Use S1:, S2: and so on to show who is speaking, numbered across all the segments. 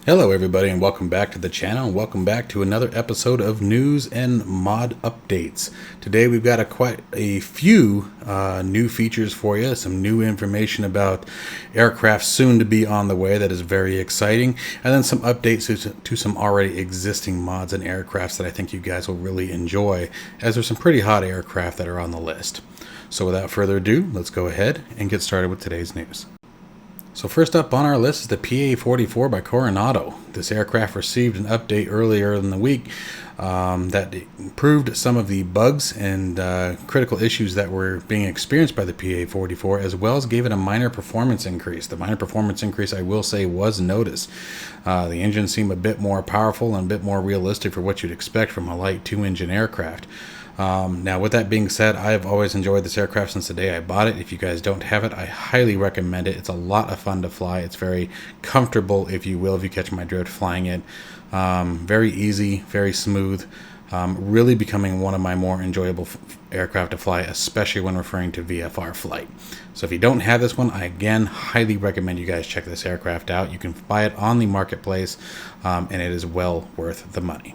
S1: Hello everybody and welcome back to the channel and welcome back to another episode of news and mod updates. Today we've got quite a few new features for you, some new information about aircraft soon to be on the way that is very exciting, and then some updates to some already existing mods and aircrafts that I think you guys will really enjoy, as there's some pretty hot aircraft that are on the list. So without further ado, let's go ahead and get started with today's news. So first up on our list is the PA-44 by Coronado. This aircraft received an update earlier in the week that improved some of the bugs and critical issues that were being experienced by the PA-44, as well as gave it a minor performance increase. The minor performance increase, I will say, was noticed. The engine seemed a bit more powerful and a bit more realistic for what you'd expect from a light two-engine aircraft. Now, with that being said, I have always enjoyed this aircraft since the day I bought it. If you guys don't have it, I highly recommend it. It's a lot of fun to fly. It's very comfortable, if you will, if you catch my drift flying it. Very easy, very smooth. Really becoming one of my more enjoyable aircraft to fly, especially when referring to VFR flight. So if you don't have this one, I again highly recommend you guys check this aircraft out. You can buy it on the marketplace, and it is well worth the money.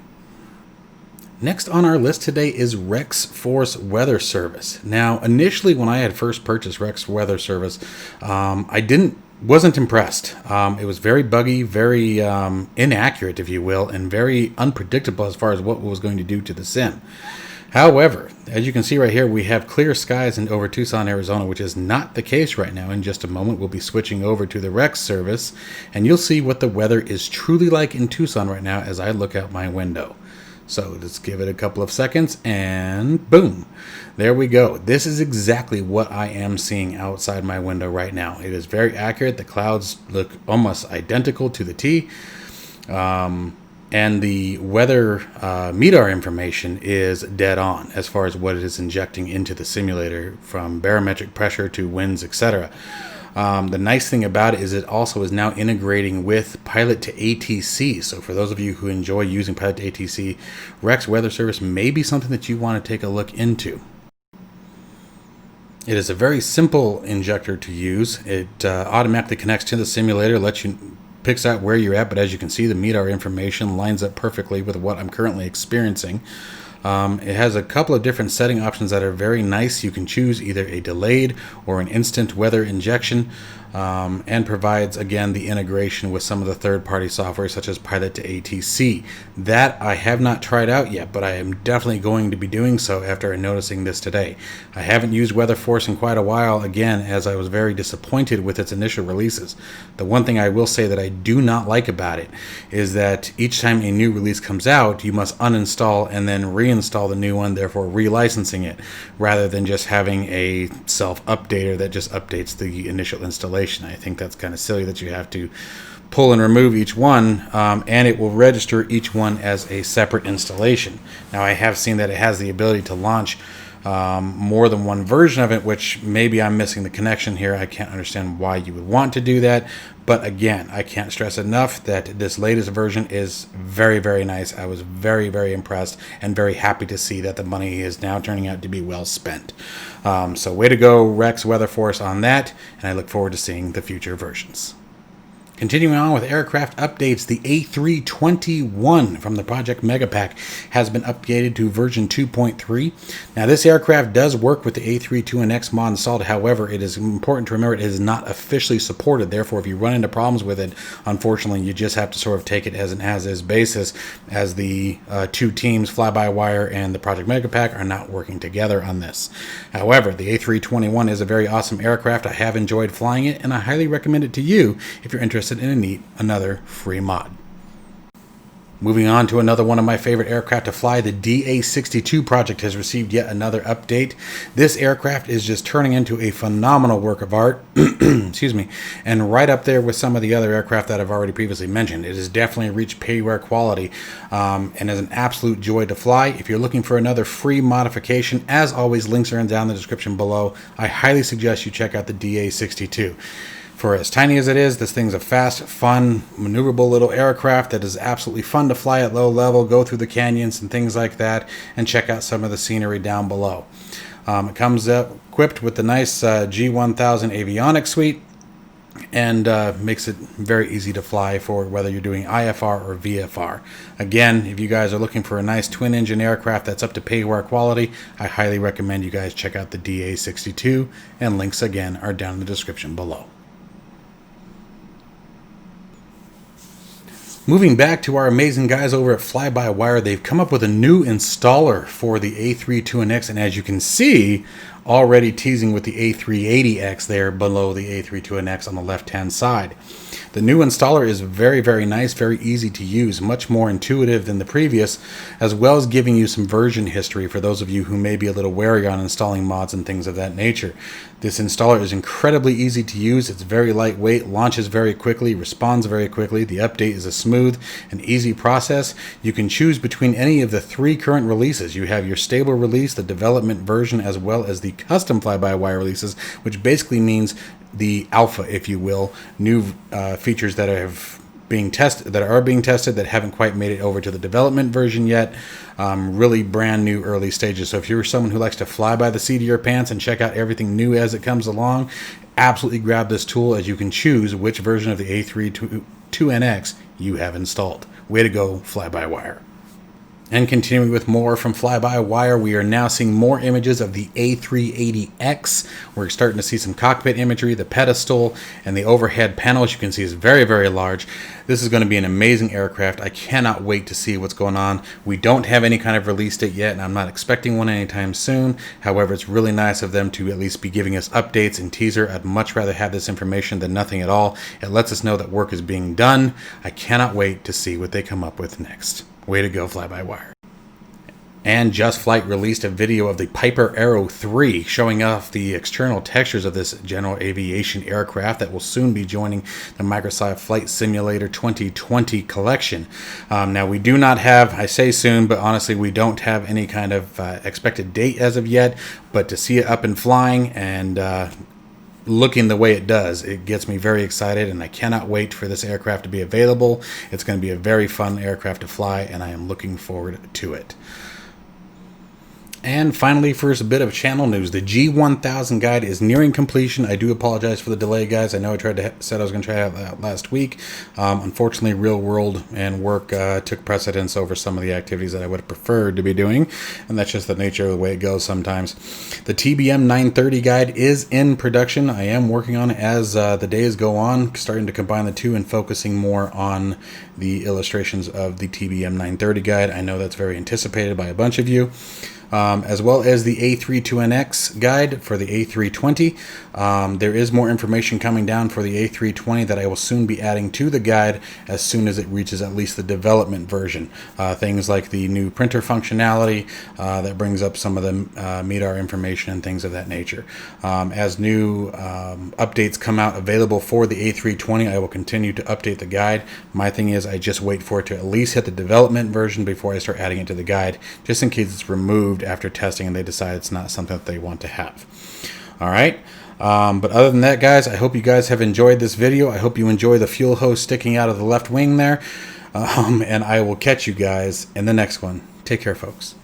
S1: Next on our list today is Rex Force Weather Service. Now, initially when I had first purchased Rex Weather Service, I wasn't impressed. It was very buggy, very inaccurate, if you will, and very unpredictable as far as what it was going to do to the sim. However, as you can see right here, we have clear skies over Tucson, Arizona, which is not the case right now. In just a moment, we'll be switching over to the Rex service, and you'll see what the weather is truly like in Tucson right now as I look out my window. So let's give it a couple of seconds and boom, there we go. This is exactly what I am seeing outside my window right now. It is very accurate. The clouds look almost identical to the T. And the weather MEDAR information is dead on as far as what it is injecting into the simulator, from barometric pressure to winds, etc. The nice thing about it is it also is now integrating with Pilot to ATC. So for those of you who enjoy using Pilot to ATC, Rex Weather Service may be something that you want to take a look into. It is a very simple injector to use. It automatically connects to the simulator, picks out where you're at, but as you can see, the MEDAR information lines up perfectly with what I'm currently experiencing. It has a couple of different setting options that are very nice. You can choose either a delayed or an instant weather injection, and provides, again, the integration with some of the third-party software such as Pilot to ATC. That I have not tried out yet, but I am definitely going to be doing so after noticing this today. I haven't used WeatherForce in quite a while, again, as I was very disappointed with its initial releases. The one thing I will say that I do not like about it is that each time a new release comes out, you must uninstall and then reinstall the new one, therefore relicensing it, rather than just having a self-updater that just updates the initial installation. I think that's kind of silly that you have to pull and remove each one, and it will register each one as a separate installation. Now, I have seen that it has the ability to launch more than one version of it, which maybe I'm missing the connection here. I can't understand why you would want to do that. But again, I can't stress enough that this latest version is very, very nice. I was very, very impressed and very happy to see that the money is now turning out to be well spent. So way to go, Rex WeatherForce, on that, and I look forward to seeing the future versions. Continuing on with aircraft updates, the A321 from the Project Megapack has been updated to version 2.3. Now, this aircraft does work with the A32NX mod installed. However, it is important to remember it is not officially supported. Therefore, if you run into problems with it, unfortunately, you just have to sort of take it as an as-is basis, as the two teams, Fly-by-Wire and the Project Megapack, are not working together on this. However, the A321 is a very awesome aircraft. I have enjoyed flying it, and I highly recommend it to you if you're interested in another free mod. Moving on to another one of my favorite aircraft to fly, the DA62 Project has received yet another update. This aircraft is just turning into a phenomenal work of art, excuse me, and right up there with some of the other aircraft that I've already previously mentioned. It has definitely reached payware quality, and is an absolute joy to fly. If you're looking for another free modification, as always, links are down in the description below. I highly suggest you check out the DA62. For as tiny as it is, this thing's a fast, fun, maneuverable little aircraft that is absolutely fun to fly at low level, go through the canyons and things like that, and check out some of the scenery down below. It comes equipped with the nice G1000 avionics suite, and makes it very easy to fly for whether you're doing IFR or VFR. Again, if you guys are looking for a nice twin engine aircraft that's up to pay-war quality, I highly recommend you guys check out the DA62, and links again are down in the description below. Moving back to our amazing guys over at Fly-By-Wire, they've come up with a new installer for the A32NX, and as you can see, already teasing with the A380X there below the A32NX on the left-hand side. The new installer is very, very nice, very easy to use, much more intuitive than the previous, as well as giving you some version history for those of you who may be a little wary on installing mods and things of that nature. This installer is incredibly easy to use. It's very lightweight, launches very quickly, responds very quickly. The update is a smooth and easy process. You can choose between any of the 3 current releases. You have your stable release, the development version, as well as the custom fly-by-wire releases, which basically means the alpha, if you will, new features that are being tested that haven't quite made it over to the development version yet. Really brand new early stages. So if you're someone who likes to fly by the seat of your pants and check out everything new as it comes along, absolutely grab this tool, as you can choose which version of the A32NX you have installed. Way to go, Fly-By-Wire. And continuing with more from Fly-By-Wire, we are now seeing more images of the A380X. We're starting to see some cockpit imagery. The pedestal and the overhead panel, as you can see, is very, very large. This is going to be an amazing aircraft. I cannot wait to see what's going on. We don't have any kind of release date yet, and I'm not expecting one anytime soon. However, it's really nice of them to at least be giving us updates and teaser. I'd much rather have this information than nothing at all. It lets us know that work is being done. I cannot wait to see what they come up with next. Way to go, Fly-By-Wire. And Just Flight released a video of the Piper Arrow 3 showing off the external textures of this general aviation aircraft that will soon be joining the Microsoft Flight Simulator 2020 collection. Now, we do not have, I say soon, but honestly, we don't have any kind of expected date as of yet, but to see it up and flying and looking the way it does, it gets me very excited, and I cannot wait for this aircraft to be available. It's going to be a very fun aircraft to fly, and I am looking forward to it. And finally, first, a bit of channel news. The G1000 guide is nearing completion. I do apologize for the delay, guys. I know I said I was going to try it out last week. Unfortunately, real world and work took precedence over some of the activities that I would have preferred to be doing, and that's just the nature of the way it goes sometimes. The TBM 930 guide is in production. I am working on it as the days go on, starting to combine the two and focusing more on the illustrations of the TBM 930 guide. I know that's very anticipated by a bunch of you. As well as the A32NX guide for the A320. There is more information coming down for the A320 that I will soon be adding to the guide as soon as it reaches at least the development version. Things like the new printer functionality that brings up some of the MEDAR information and things of that nature. As new updates come out available for the A320, I will continue to update the guide. My thing is, I just wait for it to at least hit the development version before I start adding it to the guide, just in case it's removed after testing and they decide it's not something that they want to have. All right. But other than that, guys, I hope you guys have enjoyed this video. I hope you enjoy the fuel hose sticking out of the left wing there. And I will catch you guys in the next one. Take care, folks.